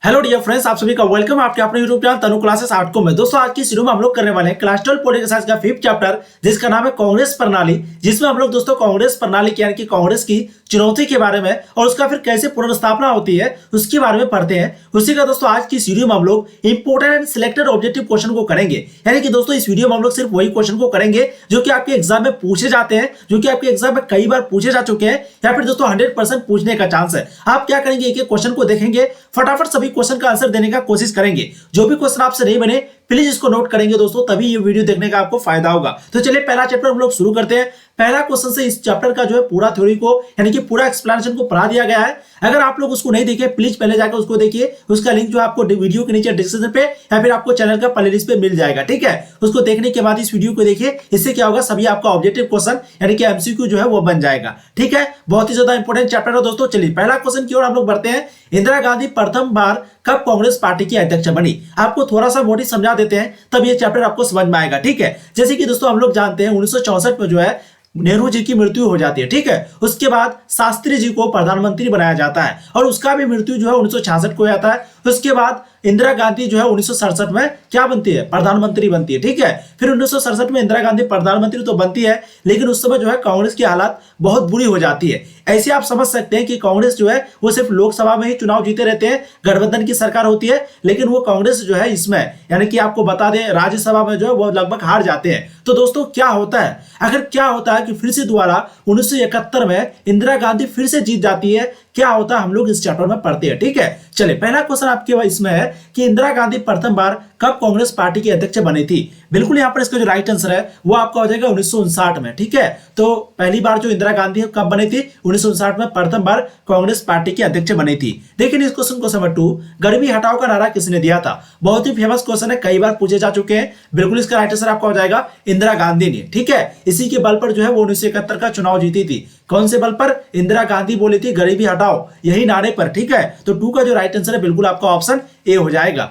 Hello dear friends, आप सभी का वेलकम आपके अपने यूट्यूब चैनल तनु क्लासेस आर्ट को में। दोस्तों आज की इस वीडियो में हम लोग करने वाले हैं क्लास 12 पॉलिटिकल साइंस का 5th चैप्टर, जिसका नाम है कांग्रेस प्रणाली। जिसमें हम लोग दोस्तों कांग्रेस प्रणाली यानी कि कांग्रेस की चुनौती के बारे में और उसका फिर कैसे पुनर्स्थापना होती है उसके बारे में पढ़ते हैं। उसी का दोस्तों आज की इस वीडियो में हम लोग important and selected objective question को करेंगे। यानी कि दोस्तों इस वीडियो में हम लोग सिर्फ वही क्वेश्चन को करेंगे जो कि आपके एग्जाम में पूछे जाते हैं, जो कि आपके एग्जाम में कई बार पूछे जा चुके हैं या फिर दोस्तों 100% पूछने का चांस है। आप क्या करेंगे, एक एक क्वेश्चन को देखेंगे, फटाफट सभी क्वेश्चन का आंसर देने का कोशिश करेंगे। जो भी क्वेश्चन आपसे नहीं बने प्लीज इसको नोट करेंगे दोस्तों, तभी ये वीडियो देखने का आपको फायदा होगा। तो चलिए पहला चैप्टर हम लोग शुरू करते हैं। पहला क्वेश्चन से इस चैप्टर का जो है पूरा थ्योरी को यानी कि पूरा एक्सप्लेनेशन को पढ़ा दिया गया है। अगर आप लोग उसको नहीं देखे प्लीज पहले जाकर उसको देखिए। उसका लिंक जो आपको वीडियो के नीचे डिस्क्रिप्शन पे या फिर आपको चैनल का प्लेलिस्ट पे मिल जाएगा, ठीक है। उसको देखने के बाद इस वीडियो को देखिए। इससे क्या होगा, सभी आपका ऑब्जेक्टिव क्वेश्चन यानी कि एमसीक्यू जो है वो बन जाएगा, ठीक है। बहुत ही ज्यादा इंपॉर्टेंट चैप्टर है दोस्तों। चलिए पहला क्वेश्चन की ओर हम लोग बढ़ते हैं। इंदिरा गांधी प्रथम बार कब कांग्रेस पार्टी की अध्यक्ष बनी? आपको थोड़ा सा मोटी समझा देते हैं तब ये चैप्टर आपको समझ में आएगा, ठीक है। जैसे कि दोस्तों हम लोग जानते हैं 1964 में जो है नेहरू जी की मृत्यु हो जाती है, ठीक है। उसके बाद शास्त्री जी को प्रधानमंत्री बनाया जाता है और उसका भी मृत्यु जो है 1966 को हो जाता है। उसके बाद इंदिरा गांधी जो है 1967 में क्या बनती है, प्रधानमंत्री बनती है, ठीक है। फिर 1967 में इंदिरा गांधी प्रधानमंत्री तो बनती है, लेकिन उस समय जो है कांग्रेस की हालत बहुत बुरी हो जाती है। ऐसे आप समझ सकते हैं कि कांग्रेस जो है वो सिर्फ लोकसभा में ही चुनाव जीते रहते हैं, गठबंधन की सरकार होती है, लेकिन वो कांग्रेस जो है इसमें यानी कि आपको बता दें राज्यसभा में जो है वो लगभग हार जाते हैं। तो दोस्तों क्या होता है, अगर क्या होता है कि फिर से दोबारा 1971 में इंदिरा गांधी फिर से जीत जाती है, क्या होता है हम लोग इस चैप्टर में पढ़ते हैं, ठीक है। चलिए पहला क्वेश्चन आपके इसमें है कि इंदिरा गांधी प्रथम बार कब कांग्रेस पार्टी की अध्यक्ष बनी थी? बिल्कुल यहाँ पर इसका जो राइट आंसर है वो आपका हो जाएगा 1959 में, ठीक है। तो पहली बार जो इंदिरा गांधी कब बनी थी, 1959 में प्रथम बार कांग्रेस पार्टी की अध्यक्ष बनी थी। देखिए इस क्वेश्चन को नंबर 2, गरीबी हटाओ का नारा किसने दिया था? बहुत ही फेमस क्वेश्चन है, कई बार पूछे जा चुके हैं। बिल्कुल इसका राइट आंसर आपका हो जाएगा इंदिरा गांधी ने, ठीक है। इसी के बल पर जो है वो 1971 का चुनाव जीती थी। कौन से बल पर? इंदिरा गांधी बोली थी गरीबी हटाओ, यही नारे पर, ठीक है। तो 2 का जो राइट आंसर है बिल्कुल आपका ऑप्शन ए हो जाएगा।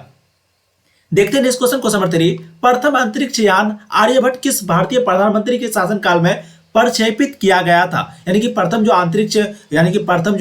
देखते हैं इस क्वेश्चन को नंबर 3, प्रथम अंतरिक्ष यान आर्यभट्ट किस भारतीय प्रधानमंत्री के शासनकाल में प्रक्षेपित किया गया था? यानी कि प्रथम जो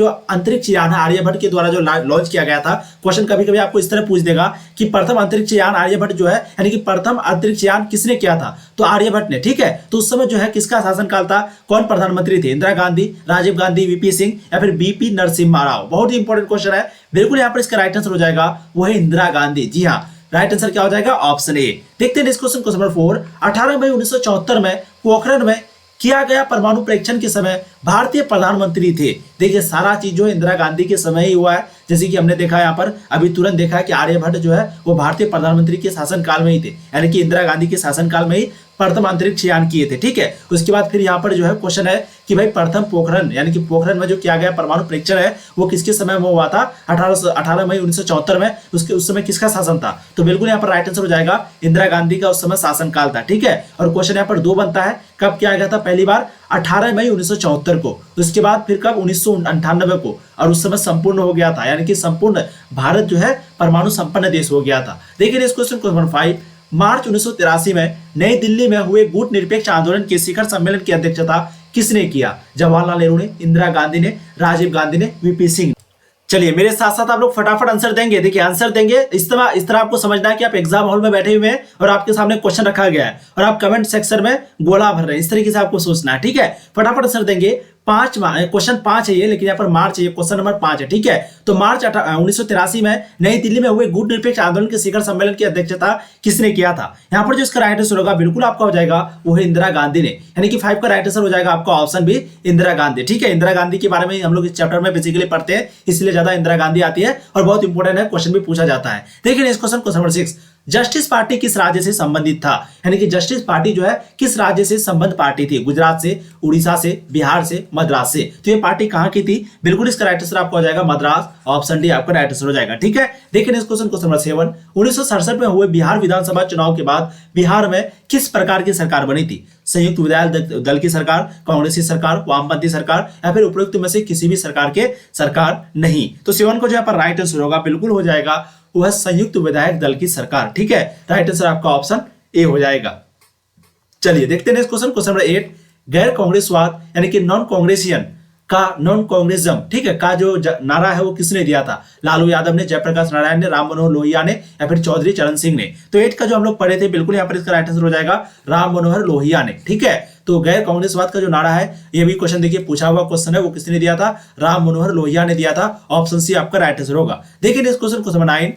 अंतरिक्ष यान है आर्यभट्ट के द्वारा जो लॉन्च किया गया था। क्वेश्चन कभी कभी आपको इस तरह पूछ देगा कि प्रथम अंतरिक्ष यान आर्यभट्ट जो है यानी कि प्रथम अंतरिक्ष यान किसने किया था? तो आर्यभट्ट ने, ठीक है। तो उस समय जो है किसका शासनकाल था, कौन प्रधानमंत्री थे? इंदिरा गांधी, राजीव गांधी, वीपी सिंह या फिर बीपी नरसिम्हा राव? बहुत ही इंपॉर्टेंट क्वेश्चन है। बिल्कुल यहाँ पर इसका राइट आंसर हो जाएगा वो है इंदिरा गांधी। जी हाँ, राइट आंसर क्या हो जाएगा, ऑप्शन ए। देखते हैं इस क्वेश्चन को नंबर 4, 18 मई 1974 में पोखरण में किया गया परमाणु परीक्षण के समय भारतीय प्रधानमंत्री थे। देखिए सारा चीज जो इंदिरा गांधी के समय ही हुआ है। जैसे कि हमने देखा यहाँ पर अभी तुरंत देखा है कि आर्यभट्ट जो है वो भारतीय प्रधानमंत्री के शासनकाल में ही थे, यानी कि इंदिरा गांधी के शासनकाल में ही प्रथम अंतरिक्ष यान किए थे, ठीक है। उसके बाद फिर यहाँ पर जो है क्वेश्चन है कि भाई प्रथम पोखरण यानी कि पोखरण में जो किया गया परमाणु परीक्षण है वो किसके समय में हुआ था? 18 मई 1974 में। उस समय किसका शासन था? तो बिल्कुल यहाँ पर राइट आंसर हो जाएगा इंदिरा गांधी का उस समय शासनकाल था, ठीक है। और क्वेश्चन यहाँ पर 2 बनता है, कब किया गया था? पहली बार 18 मई 1974 को। उसके बाद फिर कब? 1998 को। और उस समय संपूर्ण हो गया था, यानी कि संपूर्ण भारत जो है परमाणु संपन्न देश हो गया था। देखिए इस क्वेश्चन को नंबर 5, मार्च 1983 में नई दिल्ली में हुए गुट निरपेक्ष आंदोलन के शिखर सम्मेलन की अध्यक्षता किसने किया? जवाहरलाल नेहरू ने, इंदिरा गांधी ने, राजीव गांधी ने, वीपी सिंह। चलिए मेरे साथ साथ आप लोग फटाफट आंसर देंगे। देखिए आंसर देंगे इस तरह आपको समझना है कि आप एग्जाम हॉल में बैठे हुए हैं और आपके सामने क्वेश्चन रखा गया है और आप कमेंट सेक्शन में गोला भर रहे हैं। इस तरीके से आपको सोचना है, ठीक है। फटाफट आंसर देंगे। क्वेश्चन 5 है ये, लेकिन यहाँ पर मार्च है, क्वेश्चन नंबर 5 है, ठीक है। तो मार्च 1983 में नई दिल्ली में हुए गुट निरपेक्ष आंदोलन के शिखर सम्मेलन की अध्यक्षता किसने किया था? यहाँ पर जो इसका राइट आंसर होगा बिल्कुल आपका हो जाएगा वो है इंदिरा गांधी ने, यानी कि 5 का राइट आंसर हो जाएगा आपका ऑप्शन भी इंदिरा गांधी, ठीक है। इंदिरा गांधी के बारे में हम लोग इस चैप्टर में बेसिकली पढ़ते हैं, इसलिए ज्यादा इंदिरा गांधी आती है और बहुत इंपॉर्टेंट है, क्वेश्चन भी पूछा जाता है। देखिए इस क्वेश्चन नंबर 6, जस्टिस पार्टी किस राज्य से संबंधित था? यानी कि जस्टिस पार्टी जो है किस राज्य से संबंध पार्टी थी? गुजरात से, उड़ीसा से, बिहार से, मद्रास से? तो ये पार्टी कहां की थी? बिल्कुल इसका राइट आंसर आपको हो जाएगा मद्रास, ऑप्शन डी आपका राइट आंसर हो जाएगा, ठीक है। देखिए इस क्वेश्चन नंबर 7, 1967 में हुए बिहार विधानसभा चुनाव के बाद बिहार में किस प्रकार की सरकार बनी थी? संयुक्त विधायक दल की सरकार, कांग्रेस की सरकार, वामपंथी सरकार या फिर उपरोक्त में से किसी भी सरकार नहीं? तो 7 को जो यहाँ पर राइट आंसर होगा बिल्कुल हो जाएगा वह संयुक्त विधायक दल की सरकार, ठीक है। राइट आंसर आपका ऑप्शन ए हो जाएगा। चलिए देखते हैं इस क्वेश्चन नंबर 8, गैर कांग्रेसवाद यानी कि नॉन कांग्रेसियन का नॉन कांग्रेसिज्म, ठीक है, का जो नारा है वो किसने दिया था? लालू यादव ने, जयप्रकाश नारायण ने, राम मनोहर लोहिया ने, या फिर चौधरी चरण सिंह ने? तो 8 का जो हम लोग पढ़े थे, बिल्कुल यहाँ पर इसका राइट आंसर हो जाएगा राम मनोहर लोहिया ने, ठीक है। तो गैर कांग्रेसवाद का जो नारा है, ये भी क्वेश्चन देखिए पूछा हुआ क्वेश्चन है, वो किसने दिया था? राम मनोहर लोहिया ने दिया था। ऑप्शन सी आपका राइट आंसर होगा। देखिए इस क्वेश्चन को समझाएं।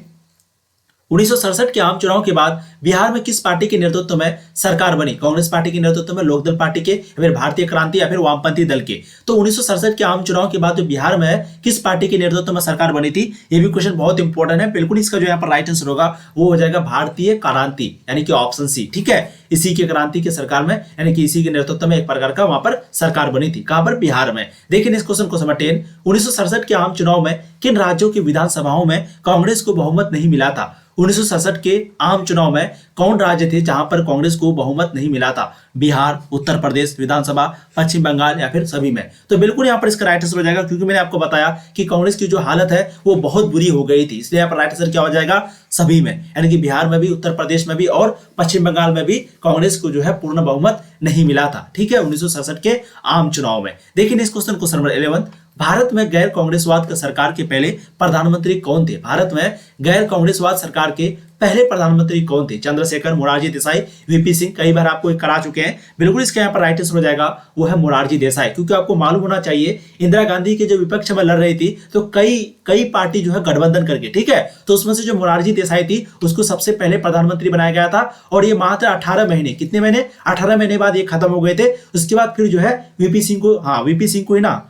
1967 के आम चुनाव के बाद बिहार में किस पार्टी के नेतृत्व में सरकार बनी? कांग्रेस पार्टी के नेतृत्व में, लोकदल पार्टी के, या फिर भारतीय क्रांति, या फिर वामपंथी दल के? तो 1967 के आम चुनाव के बाद जो बिहार में किस पार्टी के नेतृत्व में सरकार बनी थी, ये भी क्वेश्चन बहुत इंपॉर्टेंट है। बिल्कुल इसका जो यहाँ पर राइट आंसर होगा वो हो जाएगा भारतीय क्रांति, यानी कि ऑप्शन सी, ठीक है। इसी के क्रांति के सरकार में, यानी कि इसी के नेतृत्व में एक प्रकार का वहां पर सरकार बनी थी। कहां पर? बिहार में। देखिए इस क्वेश्चन को समझ 10, 1967 के आम चुनाव में किन राज्यों की विधानसभाओं में कांग्रेस को बहुमत नहीं मिला था? 1967 के आम चुनाव में कौन राज्य थे जहां पर कांग्रेस को बहुमत नहीं मिला था? बिहार, उत्तर प्रदेश विधानसभा, पश्चिम बंगाल, या फिर सभी में? तो बिल्कुल यहां पर इसका राइट आंसर हो जाएगा, क्योंकि मैंने आपको बताया कि कांग्रेस की जो हालत है वो बहुत बुरी हो गई थी, इसलिए यहां पर राइट आंसर क्या हो जाएगा? सभी में, यानी कि बिहार में भी, उत्तर प्रदेश में भी और पश्चिम बंगाल में भी कांग्रेस को जो है पूर्ण बहुमत नहीं मिला था, ठीक है, 1967 के आम चुनाव में। देखिए इस क्वेश्चन नंबर 11, भारत में गैर कांग्रेसवाद का सरकार के पहले प्रधानमंत्री कौन थे? भारत में गैर कांग्रेसवाद सरकार के पहले प्रधानमंत्री कौन थे? चंद्रशेखर, मोरारजी देसाई, वीपी सिंह? कई बार आपको करा चुके हैं। बिल्कुल इसका यहाँ पर राइट आंसर हो जाएगा वो है मोरारजी देसाई, क्योंकि आपको मालूम होना चाहिए इंदिरा गांधी के जो विपक्ष में लड़ रही थी तो कई पार्टी जो है गठबंधन करके, ठीक है, तो उसमें से जो मोरारजी देसाई थी उसको सबसे पहले प्रधानमंत्री बनाया गया था, और ये मात्र 18 महीने, कितने महीने? 18 महीने बाद ये खत्म हो गए थे। उसके बाद फिर जो है वीपी सिंह को, हाँ वीपी सिंह को ही ना,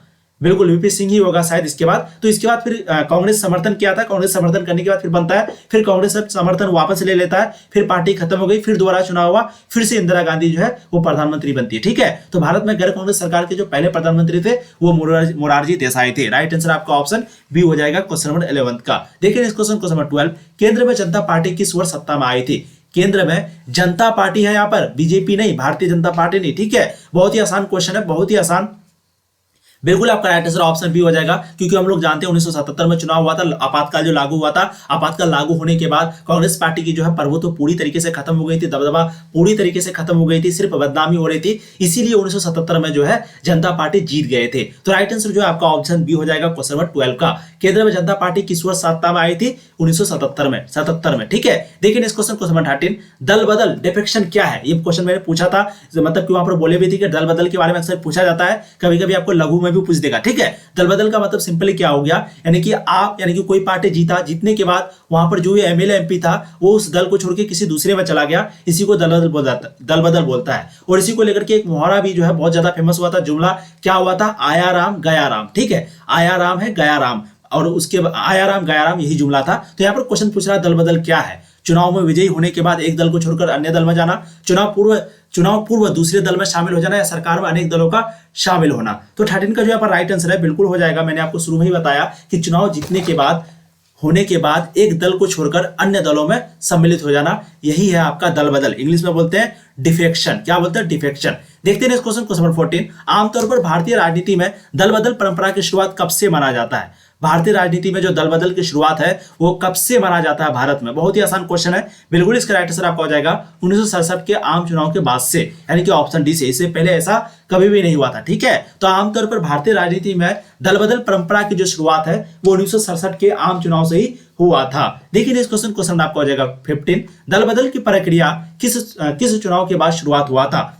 बिल्कुल वीपी सिंह ही होगा शायद इसके बाद। तो इसके बाद फिर कांग्रेस समर्थन किया था, कांग्रेस समर्थन करने के बाद फिर बनता है, फिर कांग्रेस समर्थन वापस ले लेता है, फिर पार्टी खत्म हो गई, फिर दोबारा चुनाव हुआ, फिर से इंदिरा गांधी जो है वो प्रधानमंत्री बनती है, ठीक है। तो भारत में गैर कांग्रेस सरकार के जो पहले प्रधानमंत्री थे वो मोरारजी देसाई थे। राइट आंसर आपका ऑप्शन बी हो जाएगा क्वेश्चन नंबर 11 का। देखिए इस क्वेश्चन को नंबर 12, केंद्र में जनता पार्टी किस वर्ष सत्ता में आई थी? केंद्र में जनता पार्टी है, यहाँ पर बीजेपी नहीं, भारतीय जनता पार्टी नहीं, ठीक है। बहुत ही आसान क्वेश्चन है, बहुत ही आसान। बिल्कुल आपका राइट आंसर ऑप्शन बी हो जाएगा, क्योंकि हम लोग जानते हैं 1977 में चुनाव हुआ था, आपातकाल जो लागू हुआ था, आपातकाल लागू होने के बाद कांग्रेस पार्टी की जो है प्रभुत्व पूरी तरीके से खत्म हो गई थी, दबदबा पूरी तरीके से खत्म हो गई थी, सिर्फ बदनामी हो रही थी, इसीलिए 1977 में जो है जनता पार्टी जीत गए थे। तो राइट आंसर जो है आपका ऑप्शन बी हो जाएगा क्वेश्चन नंबर 12 का। केंद्र में जनता पार्टी किस वर्ष सत्ता में आई थी? 1977 में, ठीक है। देखिए इस क्वेश्चन को नंबर 13, दल बदल डिफेक्शन क्या है? ये क्वेश्चन मैंने पूछा था, मतलब कि वहां पर बोले भी थी कि दल बदल के बारे में अक्सर पूछा जाता है, कभी कभी आपको लघु में भी पूछ देगा, ठीक है। दल बदल का मतलब सिंपली क्या हो गया, यानी कि कोई पार्टी जीता, जीतने के बाद वहां पर जो एमएलए एमपी था वो उस दल को छोड़ के किसी दूसरे में चला गया, इसी को दल बदल बोलता है। और इसी को लेकर के एक मुहावरा भी जो है बहुत ज्यादा फेमस हुआ था, जुमला क्या हुआ था? आया राम गया राम, ठीक है, आया राम है गया राम, और उसके आया राम गया राम यही जुमला था। तो यहाँ पर क्वेश्चन पूछ रहा है दल बदल क्या है? चुनाव में विजयी होने के बाद एक दल को छोड़कर अन्य दल में जाना, चुनाव पूर्व दूसरे दल में शामिल हो जाना, या सरकार में अनेक दलों का शामिल होना। तो 13 का जो यहाँ पर राइट आंसर है बिल्कुल हो जाएगा। मैंने आपको शुरू में ही बताया कि चुनाव जीतने के बाद, होने के बाद एक दल को छोड़कर अन्य दलों में सम्मिलित हो जाना, यही है आपका दल बदल। इंग्लिश में बोलते हैं डिफेक्शन। क्या बोलते हैं? डिफेक्शन। देखते हैं इस क्वेश्चन को नंबर 14, आमतौर पर भारतीय राजनीति में दल बदल परंपरा की शुरुआत कब से माना जाता है? भारतीय राजनीति में जो दल बदल की शुरुआत है वो कब से माना जाता है भारत में? बहुत ही आसान क्वेश्चन है, बिल्कुल इसका राइट आंसर आपका हो जाएगा 1967 के आम चुनाव के बाद से, यानी कि ऑप्शन डी से। इससे पहले ऐसा कभी भी नहीं हुआ था, ठीक है। तो आमतौर पर भारतीय राजनीति में दल बदल परंपरा की जो शुरुआत है वो 1967 के आम चुनाव से ही हुआ था। देखिए इस क्वेश्चन आपका हो जाएगा 15, दल बदल की प्रक्रिया किस चुनाव के बाद शुरुआत हुआ था?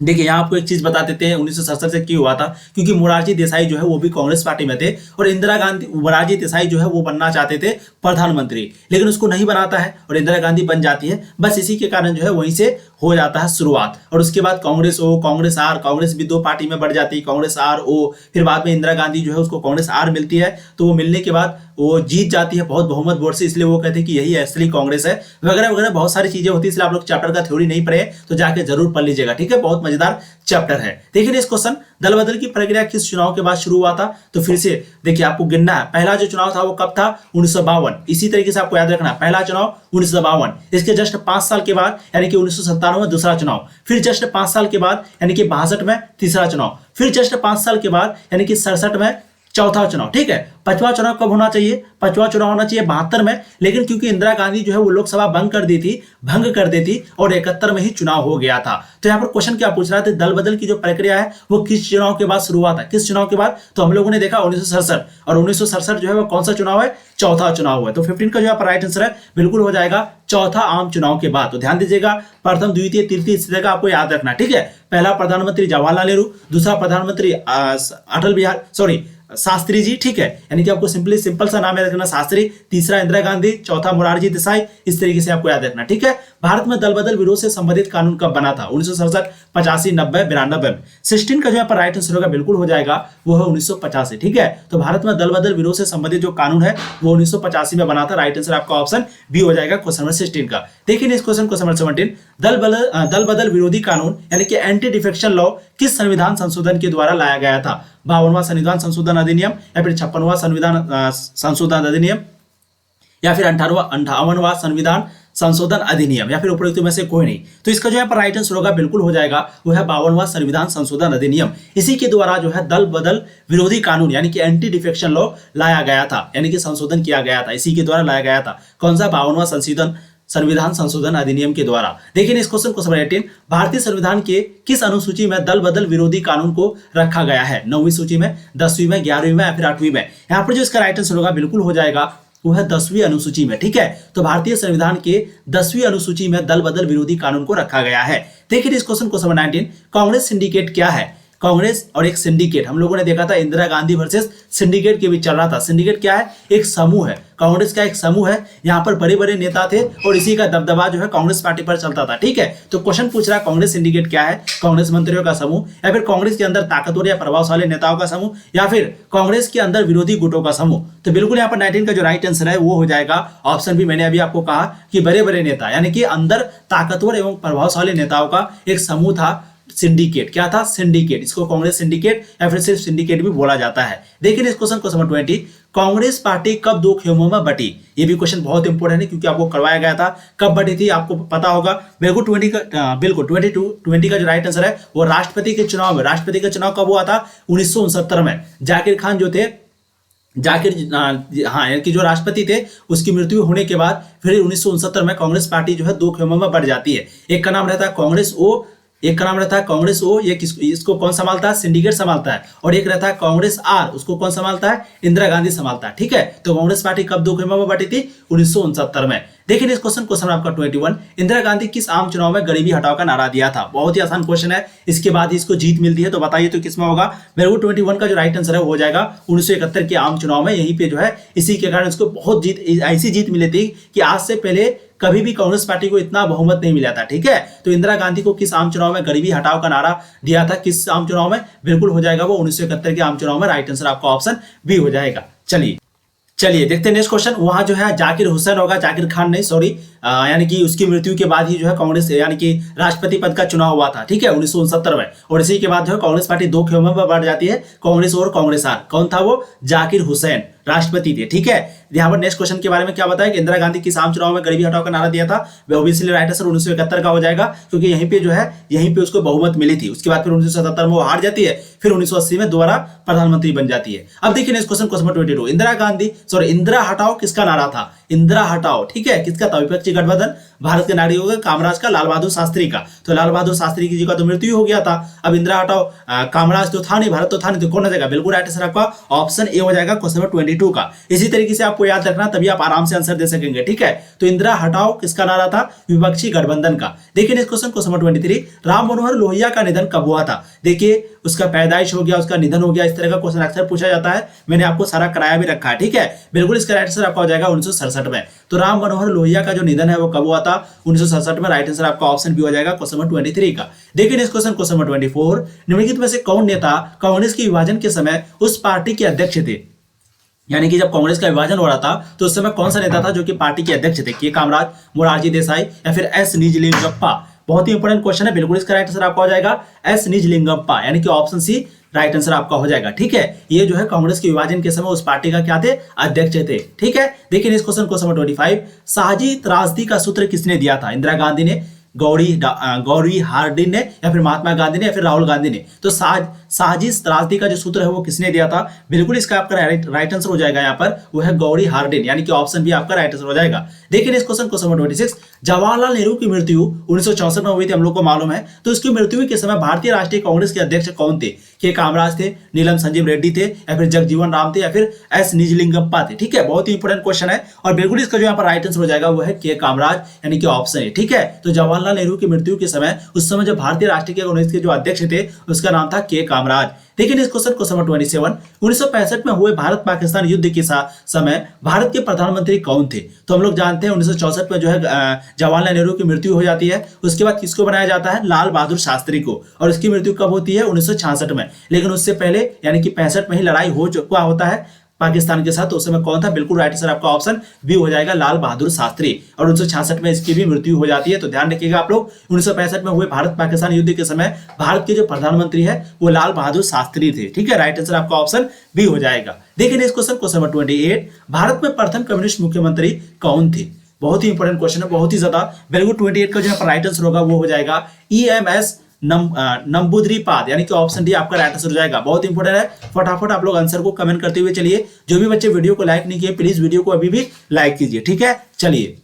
देखिए यहाँ आपको एक चीज बता देते हैं 1967 से क्यों हुआ था, क्योंकि मोरारजी देसाई जो है वो भी कांग्रेस पार्टी में थे, और इंदिरा गांधी, मोरारजी देसाई जो है वो बनना चाहते थे प्रधानमंत्री, लेकिन उसको नहीं बनाता है और इंदिरा गांधी बन जाती है। बस इसी के कारण जो है वहीं से हो जाता है शुरुआत, और उसके बाद कांग्रेस ओ, कांग्रेस आर, कांग्रेस भी दो पार्टी में बढ़ जाती है, कांग्रेस आर ओ, फिर बाद में इंदिरा गांधी जो है उसको कांग्रेस आर मिलती है, तो वो मिलने के बाद वो जीत जाती है बहुत बहुमत वोट से, इसलिए वो कहते हैं कि यही असली कांग्रेस है, वगैरह वगैरह बहुत सारी चीजें होती है। इसलिए आप लोग चैप्टर का थ्योरी नहीं पढ़े तो जाके जरूर पढ़ लीजिएगा, ठीक है, बहुत मजेदार चैप्टर है। देखिए इस क्वेश्चन, दल बदल की प्रक्रिया किस चुनाव के बाद शुरू हुआ था? तो फिर से देखिए आपको गिनना है, पहला जो चुनाव था वो कब था? 1952। इसी तरीके से आपको याद रखना, पहला चुनाव 1952, इसके जस्ट 5 साल के बाद यानी कि 1997 में दूसरा चुनाव, फिर जस्ट 5 साल के बाद यानी कि 62 में तीसरा चुनाव, फिर जस्ट 5 साल के बाद यानी कि 67 में चौथा चुनाव, ठीक है। पांचवा चुनाव कब होना चाहिए? पांचवा चुनाव होना चाहिए 72 में, लेकिन क्योंकि इंदिरा गांधी जो है वो लोकसभा भंग कर दी थी और 71 में ही चुनाव हो गया था। तो यहाँ पर क्वेश्चन क्या पूछ रहा था, दल बदल की जो प्रक्रिया है वो किस चुनाव के बाद शुरू हुआ था? किस चुनाव के बाद? तो हम लोगों ने देखा 1967, और 1967 जो है वो कौन सा चुनाव है? चौथा चुनाव है। तो 15 का जो है राइट आंसर है बिल्कुल हो जाएगा चौथा आम चुनाव के बाद। तो ध्यान दीजिएगा, प्रथम द्वितीय तृतीय इस तरह का आपको याद रखना, ठीक है। पहला प्रधानमंत्री जवाहरलाल नेहरू, दूसरा प्रधानमंत्री शास्त्री जी, ठीक है, यानी कि आपको सिंपल सा नाम याद रखना शास्त्री, तीसरा इंदिरा गांधी, चौथा मोरारजी देसाई, इस तरीके से आपको याद रखना, ठीक है। भारत में दल बदल विरोध से संबंधित कानून कब बना था? 1967, 85, 90, 92 में। 16 का जो है राइट आंसर होगा बिल्कुल हो जाएगा, वो है 1985, ठीक है। तो भारत में दल बदल विरोध से संबंधित जो कानून है वो 1985 में बना था। राइट आंसर आपका ऑप्शन बी हो जाएगा क्वेश्चन नंबर 16 का। देखिए इस क्वेश्चन नंबर 17, दल बदल विरोधी कानून यानी कि एंटी डिफेक्शन लॉ किस संविधान संशोधन के द्वारा लाया गया था? 52वां संविधान संशोधन अधिनियम, या फिर 56वां संविधान संशोधन अधिनियम, या फिर 58वां संविधान संशोधन अधिनियम, या फिर उपरोक्त में से कोई नहीं। तो इसका जो है राइट आंसर होगा बिल्कुल हो जाएगा, वो है 52वां संविधान संशोधन अधिनियम। इसी के द्वारा जो है दल बदल विरोधी कानून यानी कि एंटी डिफेक्शन लॉ लाया गया था, यानी कि संशोधन किया गया था, इसी के द्वारा लाया गया था। कौन सा? 52वां संविधान संशोधन अधिनियम के द्वारा। देखिए इस क्वेश्चन को 18, भारतीय संविधान के किस अनुसूची में दल बदल विरोधी कानून को रखा गया है? 9वीं सूची में, 10वीं में, 11वीं में, या फिर 8वीं में? यहाँ पर जो इसका राइट आंसर होगा बिल्कुल हो जाएगा, वो है 10वीं अनुसूची में, ठीक है। तो भारतीय संविधान के 10वीं अनुसूची में दल बदल विरोधी कानून को रखा गया है। देखिए इस क्वेश्चन को 19, कांग्रेस सिंडिकेट क्या है? कांग्रेस और एक सिंडिकेट, हम लोगों ने देखा था इंदिरा गांधी वर्सेस सिंडिकेट के बीच चल रहा था। सिंडिकेट क्या है? एक समूह है, कांग्रेस का एक समूह है। यहाँ पर बड़े बड़े नेता थे और इसी का दबदबा जो है कांग्रेस पार्टी पर चलता था, ठीक है। तो क्वेश्चन पूछ रहा है कांग्रेस सिंडिकेट क्या है? कांग्रेस मंत्रियों का समूह, या फिर कांग्रेस के अंदर ताकतवर या प्रभावशाली नेताओं का समूह, या फिर कांग्रेस के अंदर विरोधी गुटों का समूह? तो बिल्कुल यहाँ पर 19 का जो राइट आंसर है वो हो जाएगा ऑप्शन भी। मैंने अभी आपको कहा कि बड़े बड़े नेता यानी कि अंदर ताकतवर एवं प्रभावशाली नेताओं का एक समूह था। सिंडिकेट क्या था? सिंडिकेट। इसको कांग्रेस सिंडिकेट या फिर सिर्फ सिंडिकेट भी बोला जाता है। देखिए इस क्वेश्चन को 20, कांग्रेस पार्टी कब दो खेमों में बटी? ये भी क्वेश्चन बहुत इंपॉर्टेंट है क्योंकि आपको करवाया गया था। कब बटी थी आपको पता होगा। बिल्कुल 20 का जो राइट आंसर है वो राष्ट्रपति के चुनाव में। राष्ट्रपति का चुनाव कब हुआ था? 1969 में। जाकिर खान जो थे, यानी कि जो राष्ट्रपति थे, उसकी मृत्यु होने के बाद फिर 1969 में कांग्रेस पार्टी जो है दो खेमों में बढ़ जाती है। एक का नाम रहता है कांग्रेस ओ, एक का नाम रहता है कांग्रेस ओ, ये इसको कौन संभालता है? सिंडिकेट संभालता है। और एक रहता है कांग्रेस आर, उसको कौन संभालता है? इंदिरा गांधी संभालता है, ठीक है। तो कांग्रेस पार्टी कब दो खेमों में बटी थी? 1969 में। देखिए इस क्वेश्चन आपका 21, इंदिरा गांधी किस आम चुनाव में गरीबी हटाओ का नारा दिया था? बहुत ही आसान क्वेश्चन है, इसके बाद ही इसको जीत मिलती है। तो बताइए तो किसमें होगा? बिल्कुल 21 का जो राइट आंसर है वो हो जाएगा 1971 के आम चुनाव में। यहीं पे जो है इसी के कारण इसको बहुत ऐसी जीत मिली थी कि आज से पहले कभी भी कांग्रेस पार्टी को इतना बहुमत नहीं मिला था, ठीक है। तो इंदिरा गांधी को किस आम चुनाव में गरीबी हटाओ का नारा दिया था? किस आम चुनाव में? बिल्कुल हो जाएगा वो 1971 के आम चुनाव में। राइट आंसर आपका ऑप्शन बी हो जाएगा। चलिए देखते हैं नेक्स्ट क्वेश्चन। वहां जो है जाकिर हुसैन होगा, जाकिर खान नहीं, सॉरी, यानी कि उसकी मृत्यु के बाद ही जो है कांग्रेस यानी कि राष्ट्रपति पद का चुनाव हुआ था, ठीक है, 1969 में। और इसी के बाद जो है कांग्रेस पार्टी दो खेमों में बढ़ जाती है, कांग्रेस और कांग्रेस आर। कौन था वो? जाकिर हुसैन राष्ट्रपति थे, ठीक है। यहाँ पर नेक्स्ट क्वेश्चन के बारे में क्या बताया कि इंदिरा गांधी किस आम चुनाव में गरीबी हटाओ का नारा दिया था? ऑब्वियसली राइट आंसर 1971 का हो जाएगा, क्योंकि यहीं पे जो है यहीं पे उसको बहुमत मिली थी। उसके बाद फिर 1977 में वो हार जाती है, फिर 1980 में दोबारा प्रधानमंत्री बन जाती है। अब देखिए नेक्स्ट क्वेश्चन 22, इंदिरा हटाओ किसका नारा था? इंदिरा हटाओ, ठीक है, किसका था? विपक्षी गठबंधन, भारत के नागरिकों का, कामराज का, लाल बहादुर शास्त्री का। तो लाल बहादुर शास्त्री जी का तो मृत्यु हो गया था। अब इंदिरा हटाओ, कामराज तो था नहीं, भारत तो था नहीं, तो कौन हो जाएगा? बिल्कुल राइट आंसर आपका ऑप्शन ए हो जाएगा क्वेश्चन नंबर 22 का। इसी तरीके से आपको याद रखना, तभी आप आराम से आंसर दे सकेंगे, ठीक है। तो इंदिरा हटाओ किसका नारा था? विपक्षी गठबंधन का। देखिए इस क्वेश्चन नंबर 23, राम मनोहर लोहिया का निधन कब हुआ था? देखिए उसका पैदाइश हो गया, उसका निधन हो गया, इस तरह का क्वेश्चन अक्सर पूछा जाता है। मैंने आपको सारा कराया भी रखा है, ठीक है। बिल्कुल इसका राइट आंसर आपका हो जाएगा 1967 में। तो राम मनोहर लोहिया का जो निधन है वो कब हुआ था? 1967 में। राइट आंसर आपका ऑप्शन बी हो जाएगा क्वेश्चन नंबर 23 का। देखिए इस क्वेश्चन नंबर 24, निम्नलिखित में से कौन नेता कांग्रेस के विभाजन के समय उस पार्टी के अध्यक्ष थे? यानी कि जब कांग्रेस का विभाजन हो रहा था तो उस समय कौन सा नेता था जो कि पार्टी के अध्यक्ष थे? के कामराज, मोरारजी देसाई, या फिर एस निजलिंगप्पा? बहुत ही इंपॉर्टेंट क्वेश्चन है। बिल्कुल इसका राइट आंसर आपका हो जाएगा एस निजलिंगप्पा, यानी कि ऑप्शन सी राइट आंसर आपका हो जाएगा, ठीक है। ये जो है कांग्रेस के विभाजन के समय उस पार्टी का क्या थे? अध्यक्ष थे, ठीक है। देखिए इस क्वेश्चन नंबर 25, साझी त्रासदी का सूत्र किसने दिया था? इंदिरा गांधी ने गौरी हार्डिन ने या फिर महात्मा गांधी ने या फिर राहुल गांधी ने? तो साजिश त्रासदी का जो सूत्र है वो किसने दिया था? बिल्कुल इसका आपका राइट आंसर हो जाएगा यहाँ पर, वो है गौरी हार्डिन, यानी कि ऑप्शन भी आपका राइट आंसर हो जाएगा। देखिए इस क्वेश्चन नंबर 26, जवाहरलाल नेहरू की मृत्यु 1964 में हुई थी, हम लोग को मालूम है। तो इसकी मृत्यु के समय भारतीय राष्ट्रीय कांग्रेस के अध्यक्ष कौन थे? के कामराज थे, नीलम संजीव रेड्डी थे, या फिर जगजीवन राम थे, या फिर एस निजलिंगप्पा थे? ठीक है, बहुत ही इंपोर्टेंट क्वेश्चन है और बिल्कुल इसका जो यहाँ पर राइट आंसर हो जाएगा वो है के कामराज, यानी कि ऑप्शन है। ठीक है, तो जवाहरलाल नेहरू की मृत्यु के समय उस समय जो भारतीय राष्ट्रीय कांग्रेस के जो अध्यक्ष थे उसका नाम था के कामराज। देखिए इस क्वेश्चन नंबर 27, 1965 में हुए भारत पाकिस्तान युद्ध के समय भारत के प्रधानमंत्री कौन थे? तो हम लोग जानते हैं 1964 में जो है जवाहरलाल नेहरू की मृत्यु हो जाती है। उसके बाद किसको बनाया जाता है? लाल बहादुर शास्त्री को। और इसकी मृत्यु कब होती है? 1966 में। लेकिन उससे पहले यानी कि 65 में ही लड़ाई हो चुका होता है पाकिस्तान के साथ। तो उस समय कौन था? बिल्कुल राइट आंसर आपका ऑप्शन बी हो जाएगा, लाल बहादुर शास्त्री। और 1966 में इसकी भी मृत्यु हो जाती है। तो ध्यान रखिएगा आप लोग, 1965 में हुए भारत पाकिस्तान युद्ध के समय भारत के जो प्रधानमंत्री है वो लाल बहादुर शास्त्री थे। ठीक है, राइट आंसर आपका ऑप्शन बी हो जाएगा। देखिए इस क्वेश्चन नंबर 28, भारत में प्रथम कम्युनिस्ट मुख्यमंत्री कौन थे? बहुत ही इंपोर्टेंट क्वेश्चन है, बहुत ही ज्यादा। बिल्कुल 28 का जो राइट आंसर होगा वो हो जाएगा EMS नंबूद्रीपाद, यानी कि ऑप्शन डी आपका राइट आंसर हो जाएगा। बहुत इंपोर्टेंट है, फटाफट आप लोग आंसर को कमेंट करते हुए चलिए। जो भी बच्चे वीडियो को लाइक नहीं किए प्लीज वीडियो को अभी भी लाइक कीजिए। ठीक है, चलिए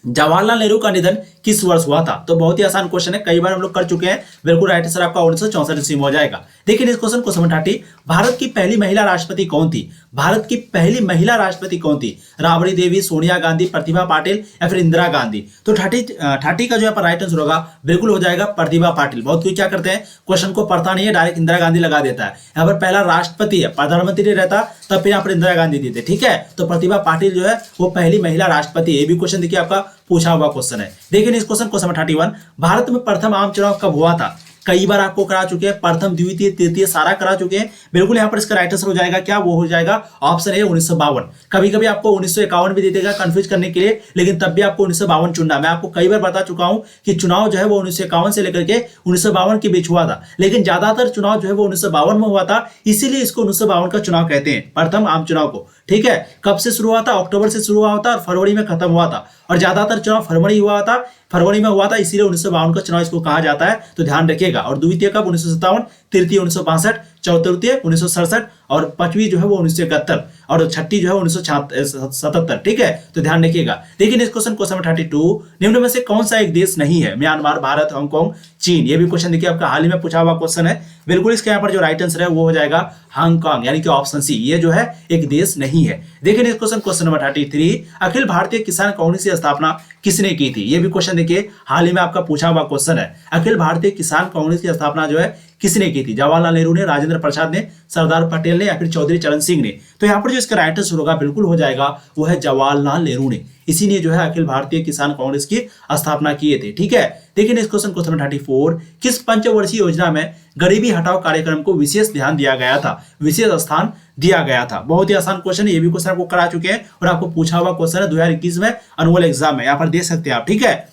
जवाहरलाल नेहरू का निधन किस वर्ष हुआ था? तो बहुत ही आसान क्वेश्चन है, कई बार हम लोग कर चुके हैं। बिल्कुल राइट आंसर आपका 1964 ईस्वी में हो जाएगा। देखिए इस क्वेश्चन को समझ आती, भारत की पहली महिला राष्ट्रपति कौन थी? भारत की पहली महिला राष्ट्रपति कौन थी? राबड़ी देवी, सोनिया गांधी, प्रतिभा पाटिल या फिर इंदिरा गांधी? तो 30 का जो यहाँ पर राइट आंसर होगा बिल्कुल हो जाएगा प्रतिभा पाटिल। बहुत कोई क्या करते हैं, क्वेश्चन को पढ़ता नहीं है, डायरेक्ट इंदिरा गांधी लगा देता है। यहाँ पर पहला राष्ट्रपति है, प्रधानमंत्री रहता तब फिर यहाँ पर इंदिरा गांधी देते। ठीक है, तो प्रतिभा पाटिल जो है वो पहली महिला राष्ट्रपति है। ये भी क्वेश्चन देखिए आपका पूछा हुआ क्वेश्चन है। देखिए इस क्वेश्चन 31, भारत में प्रथम आम चुनाव कब हुआ था? कई बार आपको करा चुके हैं, प्रथम द्वितीय तृतीय सारा करा चुके हैं। बिल्कुल यहाँ पर इसका राइट आंसर हो जाएगा क्या? वो हो जाएगा ऑप्शन ए 1952। कभी कभी आपको 1951 भी दे देगा कंफ्यूज करने के लिए, लेकिन तब भी आपको 1952 चुनना। मैं आपको कई बार बता चुका हूं कि चुनाव जो है वो 1951 से लेकर के 1952 के बीच हुआ था, लेकिन ज्यादातर चुनाव जो है वो 1952 में हुआ था, इसीलिए इसको 1952 का चुनाव कहते हैं, प्रथम आम चुनाव को। ठीक है, कब से शुरू हुआ था? अक्टूबर से शुरू हुआ था और फरवरी में खत्म हुआ था। और ज्यादातर चुनाव फरवरी में हुआ था, इसीलिए 1952 का चुनाव इसको कहा जाता है। तो ध्यान रखिएगा। और द्वितीय कब? 1957, तृतीय 1962, चतुर्थीय 1967 और पांचवी जो है वो 1971 और छठी जो है 1977। ठीक है, तो ध्यान रखिएगा। देखिए इस क्वेश्चन 32, निम्न में से कौन सा एक देश नहीं है? म्यांमार, भारत, हांगकांग, चीन? ये भी क्वेश्चन देखिए आपका हाल ही में पूछा हुआ क्वेश्चन है। बिल्कुल इसके यहाँ पर जो राइट आंसर है वो हो जाएगा हांगकांग, यानी कि ऑप्शन सी, ये जो है एक देश नहीं है। देखिए इस क्वेश्चन नंबर 33, अखिल भारतीय किसान कांग्रेस की स्थापना किसने की थी? ये भी क्वेश्चन देखिए हाल ही में आपका पूछा हुआ क्वेश्चन है। अखिल भारतीय किसान कांग्रेस की स्थापना जो है किसने की थी? जवाहरलाल नेहरू ने, राजेंद्र प्रसाद ने, सरदार पटेल ने या फिर चौधरी चरण सिंह ने? तो यहाँ पर जो इसका राइट आंसर होगा बिल्कुल हो जाएगा वो है जवाहरलाल नेहरू ने। इसी ने जो है अखिल भारतीय किसान कांग्रेस की स्थापना किए थे। ठीक है, देखिए इस क्वेश्चन 34, किस पंचवर्षीय योजना में गरीबी हटाओ कार्यक्रम को विशेष ध्यान दिया गया था, विशेष स्थान दिया गया था? बहुत ही आसान क्वेश्चन है, ये भी क्वेश्चन आपको करा चुके हैं और आपको पूछा हुआ क्वेश्चन है 2021 में अनुअल एग्जाम में, यहाँ पर देख सकते हैं आप। ठीक है,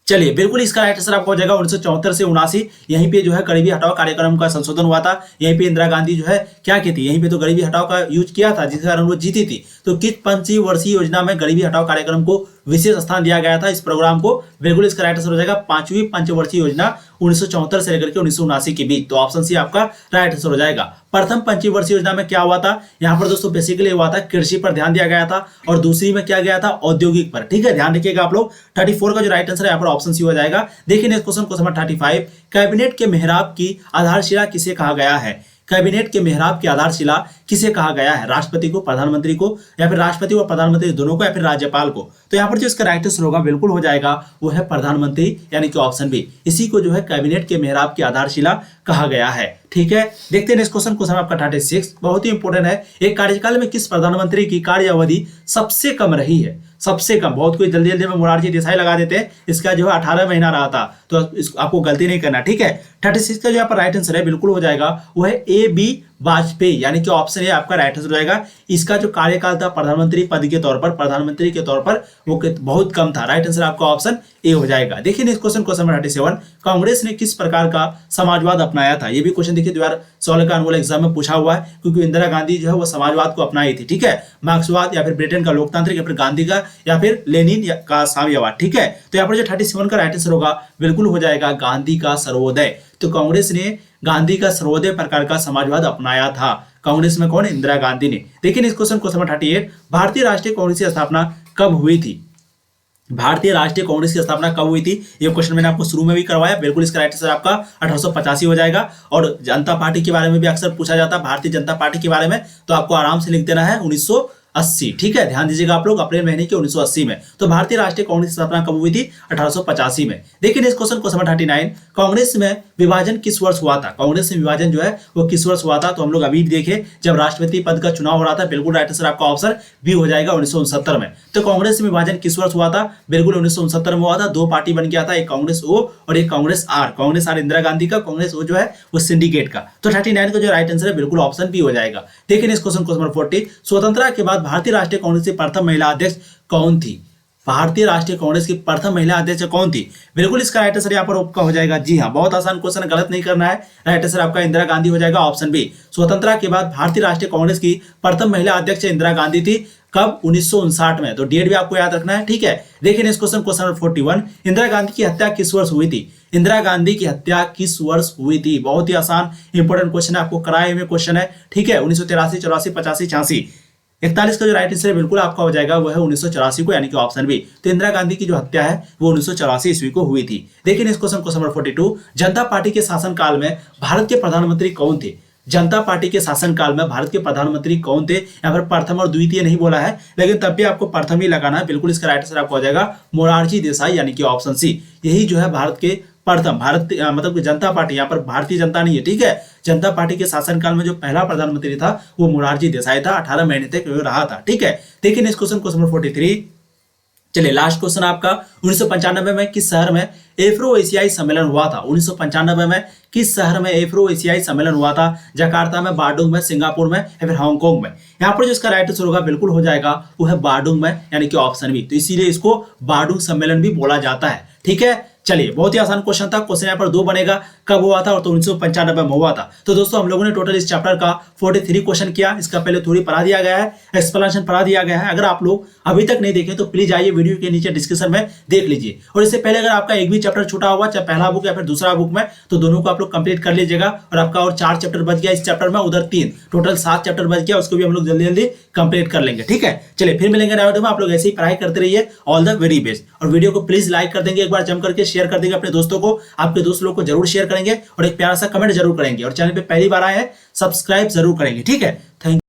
चलिए बिल्कुल इसका राइट आंसर आपको हो जाएगा 1974 से 79। यहीं पे जो है गरीबी हटाओ कार्यक्रम का संशोधन हुआ था। यहीं पे इंदिरा गांधी जो है क्या की थी, यहीं पे तो गरीबी हटाओ का यूज किया था, जिसके कारण वो जीती थी। तो किस पंचवर्षीय योजना में गरीबी हटाओ कार्यक्रम को विशेष स्थान दिया गया था इस प्रोग्राम को? बिल्कुल इसका राइट आंसर हो जाएगा 5वीं पंचवर्षीय योजना 1974 से लेकर के 1979 के बीच। तो ऑप्शन सी आपका राइट आंसर हो जाएगा। प्रथम पंचवर्षीय योजना में क्या हुआ था? यहाँ पर दोस्तों बेसिकली हुआ था कृषि पर ध्यान दिया गया था और दूसरी में क्या गया था? औद्योगिक पर। ठीक है, ध्यान रखिएगा आप लोग। 34 का जो राइट आंसर है यहाँ पर ऑप्शन सी हो जाएगा। देखिए नेक्स्ट क्वेश्चन को समझ 35, कैबिनेट के मेहराब की आधारशिला किसे कहा गया है? कैबिनेट के मेहराब की आधारशिला किसे कहा गया है? राष्ट्रपति को, प्रधानमंत्री को, या फिर राष्ट्रपति और प्रधानमंत्री दोनों को, या फिर राज्यपाल को? तो यहाँ पर जो इसका राइट आंसर होगा बिल्कुल हो जाएगा वो है प्रधानमंत्री, यानी कि ऑप्शन बी। इसी को जो है कैबिनेट के मेहराब की आधारशिला कहा गया है। ठीक है, देखते हैं नेक्स्ट क्वेश्चन को आपका 36 बहुत ही इंपोर्टेंट है। एक कार्यकाल में किस प्रधानमंत्री की कार्य अवधि सबसे कम रही है? सबसे कम। बहुत कोई जल्दी जल्दी में मोरारजी देसाई लगा देते हैं, इसका जो है 18 महीना रहा था, तो आपको गलती नहीं करना। ठीक है, 36 का जो यहाँ पर राइट आंसर है बिल्कुल हो जाएगा वो है ए बी वाजपेयी, यानी कि ऑप्शन ए आपका राइट आंसर हो जाएगा। इसका जो कार्यकाल था प्रधानमंत्री पद के तौर पर, प्रधानमंत्री के तौर पर, वो बहुत कम था। राइट आंसर आपका ऑप्शन ए हो जाएगा। देखिए next question, question number 37, Congress ने किस प्रकार का समाजवाद अपनाया था? ये भी क्वेश्चन देखिए 2016 का अनुअल एग्जाम में पूछा हुआ है, क्योंकि इंदिरा गांधी जो है वो समाजवाद को अपनाई थी। ठीक है, मार्क्सवाद या फिर ब्रिटेन का लोकतांत्रिक या फिर गांधी का या फिर लेनिन का साम्यवाद। ठीक है, तो यहाँ पर जो 37 का राइट आंसर होगा बिल्कुल हो जाएगा गांधी का सर्वोदय। तो कांग्रेस ने गांधी का सर्वोदय प्रकार का समाजवाद अपनाया था। कांग्रेस में कौन? इंदिरा गांधी ने। देखिए इस क्वेश्चन नंबर 38, भारतीय राष्ट्रीय कांग्रेस की स्थापना कब हुई थी? भारतीय राष्ट्रीय कांग्रेस की स्थापना कब हुई थी? ये क्वेश्चन मैंने आपको शुरू में भी करवाया। बिल्कुल इसका राइट आंसर आपका 1885 हो जाएगा। और जनता पार्टी के बारे में भी अक्सर पूछा जाता है, भारतीय जनता पार्टी के बारे में, तो आपको आराम से लिख देना है 1980। ठीक है, ध्यान दीजिएगा आप लोग, अप्रैल महीने के 1980 में। तो भारतीय राष्ट्रीय कांग्रेस की स्थापना कब हुई थी? 1885 में। देखिए इस क्वेश्चन नंबर 39, कांग्रेस में विभाजन किस वर्ष हुआ था? कांग्रेस में विभाजन जो है वो किस वर्ष हुआ था? तो हम लोग अभी देखे जब राष्ट्रपति पद का चुनाव हो रहा था। बिल्कुल राइट आंसर आपका ऑप्शन बी हो जाएगा, 1969 में। तो कांग्रेस में विभाजन किस वर्ष हुआ था? बिल्कुल 1969 में हुआ था। दो पार्टी बन गया था, एक कांग्रेस ओ और एक कांग्रेस आर। कांग्रेस आर इंदिरा गांधी का, कांग्रेस ओ जो है वो सिंडिकेट का। तो 39 का जो राइट आंसर है बिल्कुल ऑप्शन बी हो जाएगा। देखिए इस क्वेश्चन नंबर 40, स्वतंत्रता के बाद भारतीय राष्ट्रीय कांग्रेस की प्रथम महिला अध्यक्ष कौन थी? भारतीय राष्ट्रीय कांग्रेस की प्रथम महिला अध्यक्ष कौन थी? बिल्कुल इसका राइट आंसर यहाँ पर आपका हो जाएगा, जी हाँ, बहुत आसान क्वेश्चन, गलत नहीं करना है। राइट आंसर आपका इंदिरा गांधी हो जाएगा, ऑप्शन बी। स्वतंत्रता के बाद भारतीय राष्ट्रीय कांग्रेस की प्रथम महिला अध्यक्ष इंदिरा गांधी थी। कब? 1959 में। तो डेट भी आपको याद रखना है। ठीक है, देखिए next question, question number 41, Indira Gandhi की हत्या किस वर्ष हुई थी? इंदिरा गांधी की हत्या किस वर्ष हुई थी? बहुत ही आसान इंपॉर्टेंट क्वेश्चन है, आपको कराए हुए क्वेश्चन है। ठीक है, 1983, 84, 85, 86, 41 का जो राइट आंसर बिल्कुल आपका हो जाएगा वो है 1984 को, यानी कि ऑप्शन बी। तो इंदिरा गांधी की जो हत्या है वो 1984 ईस्वी को हुई थी। देखिए नेक्स्ट क्वेश्चन, क्वेश्चन नंबर 42, जनता पार्टी के शासनकाल में भारत के प्रधानमंत्री कौन थे? जनता पार्टी के शासनकाल में भारत के प्रधानमंत्री कौन थे? यहाँ पर प्रथम और द्वितीय नहीं बोला है, लेकिन तब भी आपको प्रथम ही लगाना है। बिल्कुल इसका राइट आंसर आपको हो जाएगा मोरारजी देसाई, यानी कि ऑप्शन सी। यही जो है भारत के प्रथम, भारत मतलब जनता पार्टी, यहाँ पर भारतीय जनता नहीं है। ठीक है, जनता पार्टी के शासनकाल में जो पहला प्रधानमंत्री था वो मोरारजी देसाई था, 18 महीने तक रहा था। ठीक है, देखिए नेक्स्ट क्वेश्चन, क्वेश्चन नंबर 43, चलिए लास्ट क्वेश्चन आपका, 1995 में किस शहर में एफ्रो एशियाई सम्मेलन हुआ था? 1995 में किस शहर में एफ्रो एशियाई सम्मेलन हुआ था? जकार्ता में, बार्डुंग में, सिंगापुर में या फिर हांगकांग में? यहाँ पर जो इसका राइट आंसर होगा बिल्कुल हो जाएगा वो है बार्डुंग में, यानी कि ऑप्शन बी। तो इसीलिए इसको बार्डुंग सम्मेलन भी बोला जाता है। ठीक है, चलिए बहुत ही आसान क्वेश्चन था। क्वेश्चन यहाँ पर दो बनेगा, कब हुआ था? और तो 1995 में हुआ था। तो दोस्तों हम लोगों ने टोटल इस चैप्टर का 43 क्वेश्चन किया। इसका पहले थोड़ी पढ़ा दिया गया है, एक्सप्लेनेशन पढ़ा दिया गया है। अगर आप लोग अभी तक नहीं देखें तो प्लीज आइए वीडियो के नीचे डिस्क्रिप्शन में देख लीजिए। और इससे पहले अगर आपका एक भी चैप्टर छूटा हुआ, चाहे पहला बुक या फिर दूसरा बुक में, तो दोनों को आप लोग कंप्लीट कर लीजिएगा। और आपका और 4 चैप्टर बच गया इस चैप्टर में, उधर 3, टोटल 7 चैप्टर बच गया, उसको भी हम लोग जल्दी जल्दी कंप्लीट कर लेंगे। ठीक है, चलिए फिर मिलेंगे नए वीडियो में। आप लोग ऐसे ही पढ़ाई करते रहिए। All the very best. और वीडियो को प्लीज लाइक कर देंगे, एक बार जम करके शेयर कर देंगे अपने दोस्तों को, आपके दोस्त लोग को जरूर शेयर करेंगे और एक प्यारा सा कमेंट जरूर करेंगे। और चैनल पे पहली बार आए हैं सब्सक्राइब जरूर करेंगे। ठीक है, थैंक यू।